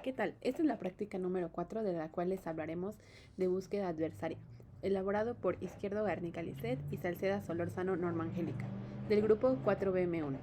¿qué tal? Esta es la práctica número 4 de la cual les hablaremos de búsqueda adversaria, elaborado por Izquierdo Garnica Lisset y Salceda Solórzano Norma Angélica, del grupo 4BM1.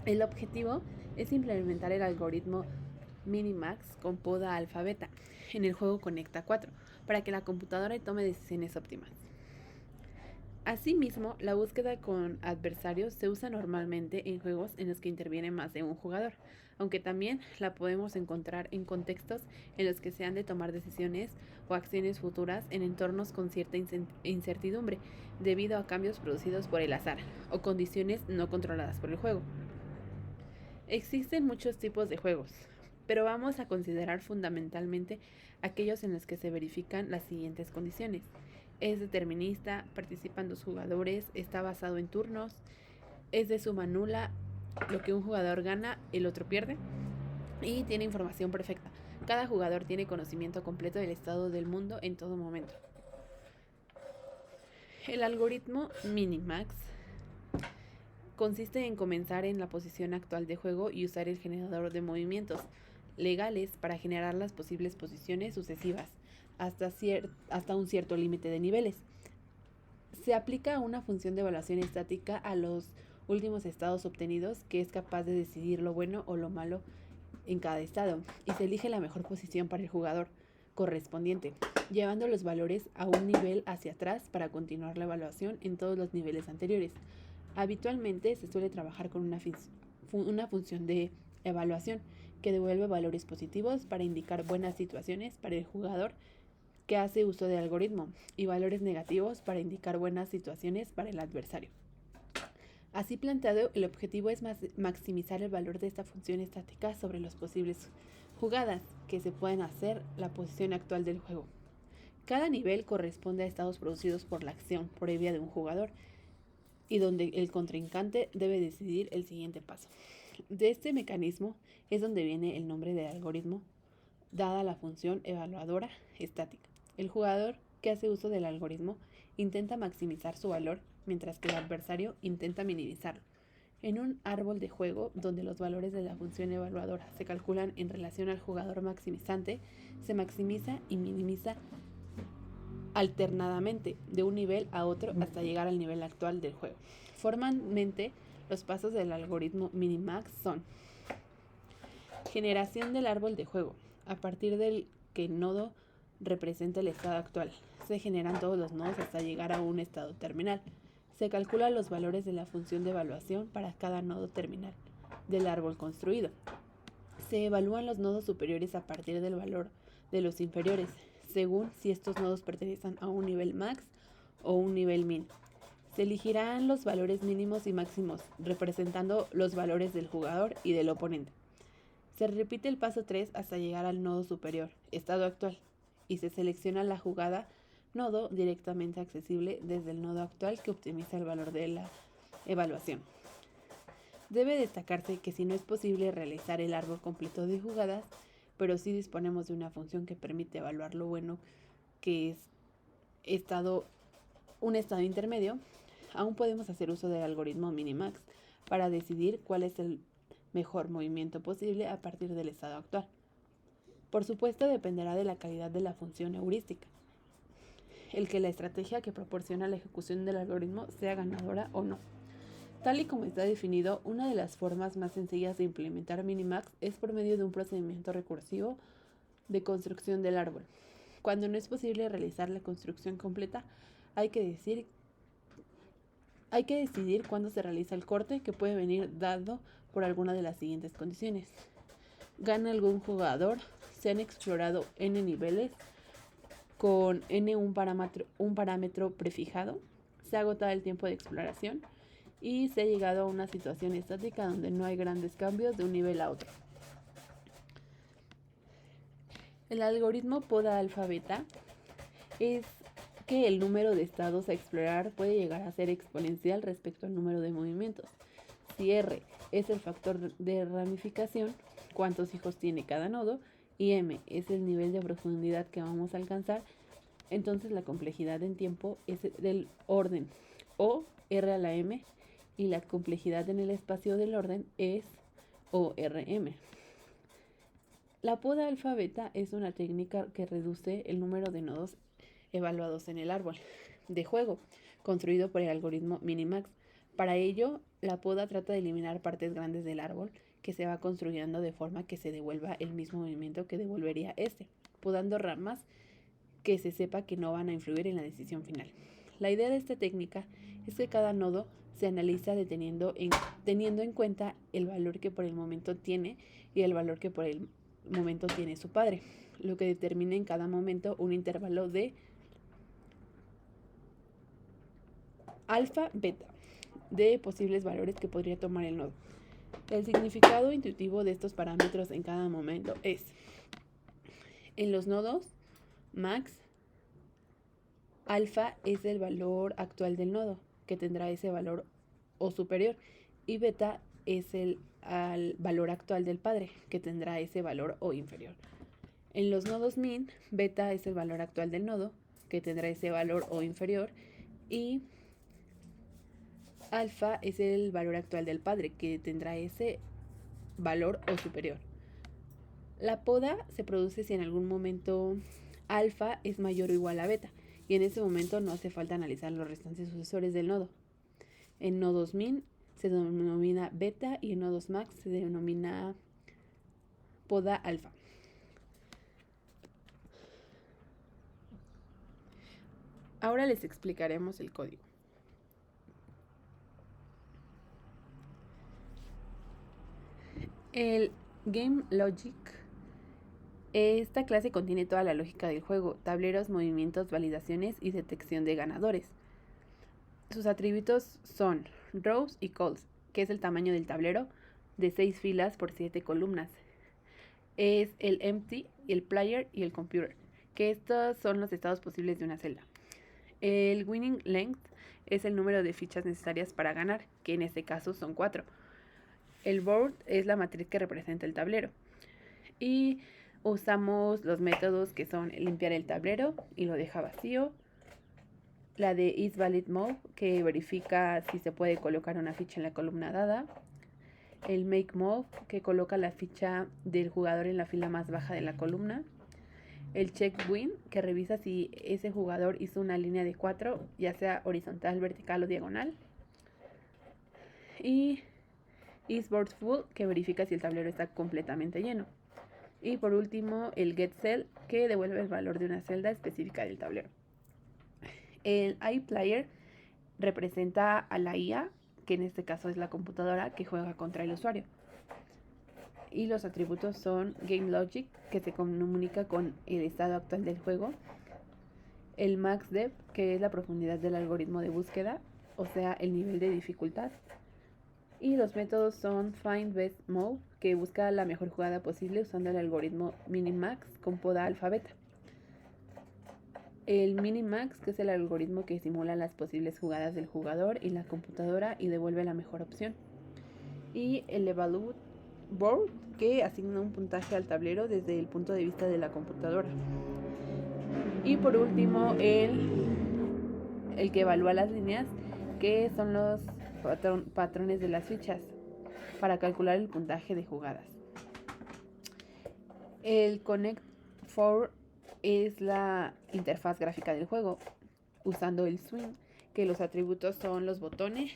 El objetivo es implementar el algoritmo Minimax con poda alfa-beta en el juego Conecta 4 para que la computadora tome decisiones óptimas. Asimismo, la búsqueda con adversarios se usa normalmente en juegos en los que interviene más de un jugador, aunque también la podemos encontrar en contextos en los que se han de tomar decisiones o acciones futuras en entornos con cierta incertidumbre debido a cambios producidos por el azar o condiciones no controladas por el juego. Existen muchos tipos de juegos, pero vamos a considerar fundamentalmente aquellos en los que se verifican las siguientes condiciones. Es determinista, participan 2 jugadores, está basado en turnos, es de suma nula, lo que un jugador gana, el otro pierde, y tiene información perfecta. Cada jugador tiene conocimiento completo del estado del mundo en todo momento. El algoritmo Minimax consiste en comenzar en la posición actual de juego y usar el generador de movimientos legales para generar las posibles posiciones sucesivas hasta un cierto límite de niveles. Se aplica una función de evaluación estática a los últimos estados obtenidos que es capaz de decidir lo bueno o lo malo en cada estado y se elige la mejor posición para el jugador correspondiente, llevando los valores a un nivel hacia atrás para continuar la evaluación en todos los niveles anteriores. Habitualmente se suele trabajar con una función de evaluación que devuelve valores positivos para indicar buenas situaciones para el jugador que hace uso del algoritmo y valores negativos para indicar buenas situaciones para el adversario. Así planteado, el objetivo es maximizar el valor de esta función estática sobre las posibles jugadas que se pueden hacer la posición actual del juego. Cada nivel corresponde a estados producidos por la acción previa de un jugador y donde el contrincante debe decidir el siguiente paso. De este mecanismo es donde viene el nombre del algoritmo, dada la función evaluadora estática. El jugador que hace uso del algoritmo intenta maximizar su valor, mientras que el adversario intenta minimizarlo. En un árbol de juego, donde los valores de la función evaluadora se calculan en relación al jugador maximizante, se maximiza y minimiza alternadamente de un nivel a otro hasta llegar al nivel actual del juego. Formalmente, los pasos del algoritmo Minimax son: generación del árbol de juego, a partir del que el nodo representa el estado actual. Se generan todos los nodos hasta llegar a un estado terminal. Se calculan los valores de la función de evaluación para cada nodo terminal del árbol construido. Se evalúan los nodos superiores a partir del valor de los inferiores, según si estos nodos pertenecen a un nivel max o un nivel min. Se elegirán los valores mínimos y máximos, representando los valores del jugador y del oponente. Se repite el paso 3 hasta llegar al nodo superior, estado actual, y se selecciona la jugada nodo directamente accesible desde el nodo actual que optimiza el valor de la evaluación. Debe destacarse que si no es posible realizar el árbol completo de jugadas, pero sí disponemos de una función que permite evaluar lo bueno que es un estado intermedio, aún podemos hacer uso del algoritmo Minimax para decidir cuál es el mejor movimiento posible a partir del estado actual. Por supuesto, dependerá de la calidad de la función heurística, el que la estrategia que proporciona la ejecución del algoritmo sea ganadora o no. Tal y como está definido, una de las formas más sencillas de implementar Minimax es por medio de un procedimiento recursivo de construcción del árbol. Cuando no es posible realizar la construcción completa, hay que decidir cuándo se realiza el corte, que puede venir dado por alguna de las siguientes condiciones. Gana algún jugador, se han explorado n niveles con n un parámetro prefijado, se ha agotado el tiempo de exploración y se ha llegado a una situación estática donde no hay grandes cambios de un nivel a otro. El algoritmo poda alfa-beta es que el número de estados a explorar puede llegar a ser exponencial respecto al número de movimientos. Si R es el factor de ramificación, cuántos hijos tiene cada nodo, y M es el nivel de profundidad que vamos a alcanzar, entonces la complejidad en tiempo es del orden O R a la M y la complejidad en el espacio del orden es ORM. La poda alfa-beta es una técnica que reduce el número de nodos evaluados en el árbol de juego, construido por el algoritmo Minimax. Para ello, la poda trata de eliminar partes grandes del árbol que se va construyendo de forma que se devuelva el mismo movimiento que devolvería este, podando ramas que se sepa que no van a influir en la decisión final. La idea de esta técnica es que cada nodo se analiza teniendo en cuenta el valor que por el momento tiene y el valor que por el momento tiene su padre, lo que determina en cada momento un intervalo de alfa, beta, de posibles valores que podría tomar el nodo. El significado intuitivo de estos parámetros en cada momento es: en los nodos max, alfa es el valor actual del nodo, que tendrá ese valor o superior, y beta es el valor actual del padre, que tendrá ese valor o inferior. En los nodos min, beta es el valor actual del nodo, que tendrá ese valor o inferior, y alfa es el valor actual del padre, que tendrá ese valor o superior. La poda se produce si en algún momento alfa es mayor o igual a beta, y en ese momento no hace falta analizar los restantes sucesores del nodo. En nodos min se denomina beta y en nodos max se denomina poda alfa. Ahora les explicaremos el código. El Game Logic. Esta clase contiene toda la lógica del juego: tableros, movimientos, validaciones y detección de ganadores. Sus atributos son rows y calls, que es el tamaño del tablero de 6 filas por 7 columnas. Es el empty, el player y el computer, que estos son los estados posibles de una celda. El winning length es el número de fichas necesarias para ganar, que en este caso son 4. El board es la matriz que representa el tablero. Y usamos los métodos que son limpiar el tablero y lo deja vacío. La de isValidMove, que verifica si se puede colocar una ficha en la columna dada. El makeMove, que coloca la ficha del jugador en la fila más baja de la columna. El checkWin, que revisa si ese jugador hizo una línea de 4, ya sea horizontal, vertical o diagonal. Y isBoard Full, que verifica si el tablero está completamente lleno. Y por último, el getCell, que devuelve el valor de una celda específica del tablero. El iPlayer representa a la IA, que en este caso es la computadora que juega contra el usuario. Y los atributos son GameLogic, que se comunica con el estado actual del juego. El MaxDepth, que es la profundidad del algoritmo de búsqueda, o sea, el nivel de dificultad. Y los métodos son FindBestMove, que busca la mejor jugada posible usando el algoritmo Minimax con poda alfa-beta. El Minimax, que es el algoritmo que simula las posibles jugadas del jugador y la computadora y devuelve la mejor opción. Y el Evaluate Board, que asigna un puntaje al tablero desde el punto de vista de la computadora. Y por último, el que evalúa las líneas, que son los patrones de las fichas para calcular el puntaje de jugadas. El Connect4 es la interfaz gráfica del juego, usando el swing, que los atributos son los botones,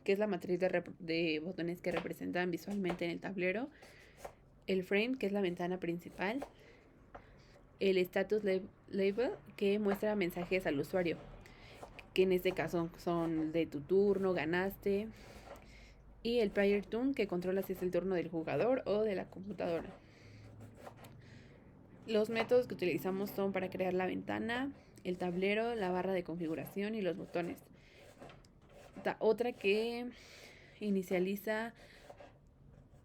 que es la matriz de botones que representan visualmente en el tablero. El frame, que es la ventana principal. El status label, que muestra mensajes al usuario, que en este caso son de tu turno, ganaste. Y el player turn, que controla si es el turno del jugador o de la computadora. Los métodos que utilizamos son para crear la ventana, el tablero, la barra de configuración y los botones. Otra que inicializa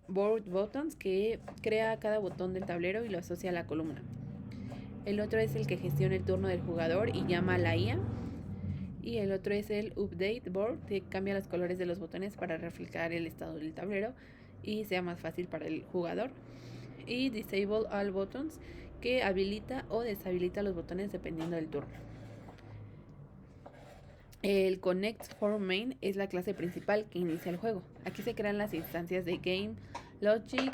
board buttons, que crea cada botón del tablero y lo asocia a la columna. El otro es el que gestiona el turno del jugador y llama a la IA. Y el otro es el update board, que cambia los colores de los botones para reflejar el estado del tablero y sea más fácil para el jugador. Y disable all buttons, que habilita o deshabilita los botones dependiendo del turno. El Connect4Main es la clase principal que inicia el juego. Aquí se crean las instancias de Game, Logic,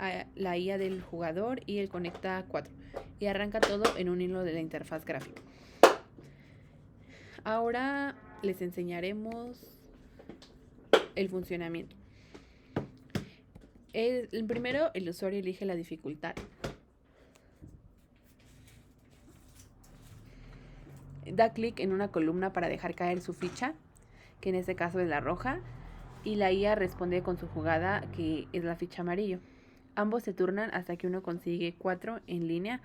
a la IA del jugador y el conecta 4 y arranca todo en un hilo de la interfaz gráfica. Ahora les enseñaremos el funcionamiento. Primero, el usuario elige la dificultad. Da clic en una columna para dejar caer su ficha, que en este caso es la roja, y la IA responde con su jugada, que es la ficha amarillo. Ambos se turnan hasta que uno consigue 4 en línea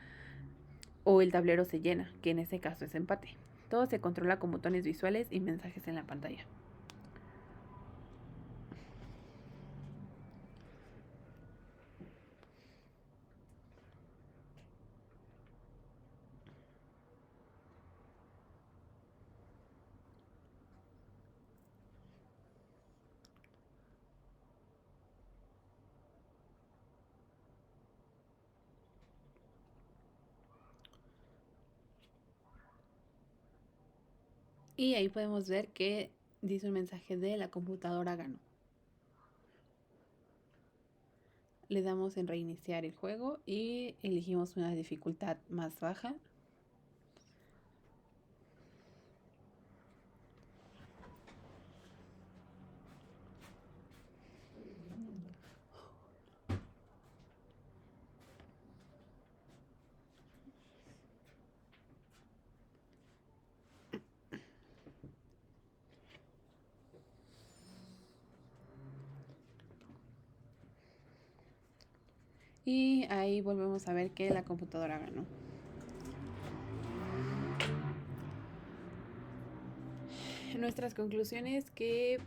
o el tablero se llena, que en este caso es empate. Todo se controla con botones visuales y mensajes en la pantalla. Y ahí podemos ver que dice un mensaje de la computadora ganó. Le damos en reiniciar el juego y elegimos una dificultad más baja. Y ahí volvemos a ver que la computadora ganó. Nuestras conclusiones: que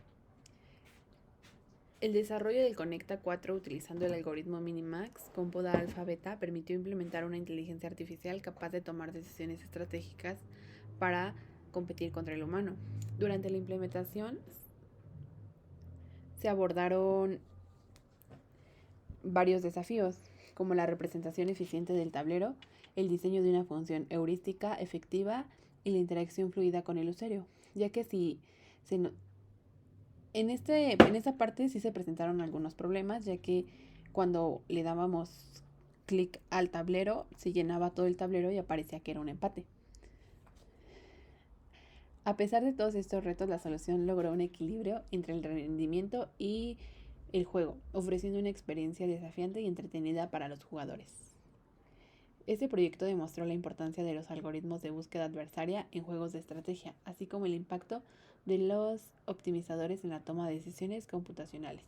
el desarrollo del Conecta 4 utilizando el algoritmo Minimax con poda alfa beta permitió implementar una inteligencia artificial capaz de tomar decisiones estratégicas para competir contra el humano. Durante la implementación se abordaron varios desafíos, como la representación eficiente del tablero, el diseño de una función heurística efectiva y la interacción fluida con el usuario, ya que en esta parte sí se presentaron algunos problemas, ya que cuando le dábamos clic al tablero, se llenaba todo el tablero y aparecía que era un empate. A pesar de todos estos retos, la solución logró un equilibrio entre el rendimiento y el juego, ofreciendo una experiencia desafiante y entretenida para los jugadores. Este proyecto demostró la importancia de los algoritmos de búsqueda adversaria en juegos de estrategia, así como el impacto de los optimizadores en la toma de decisiones computacionales.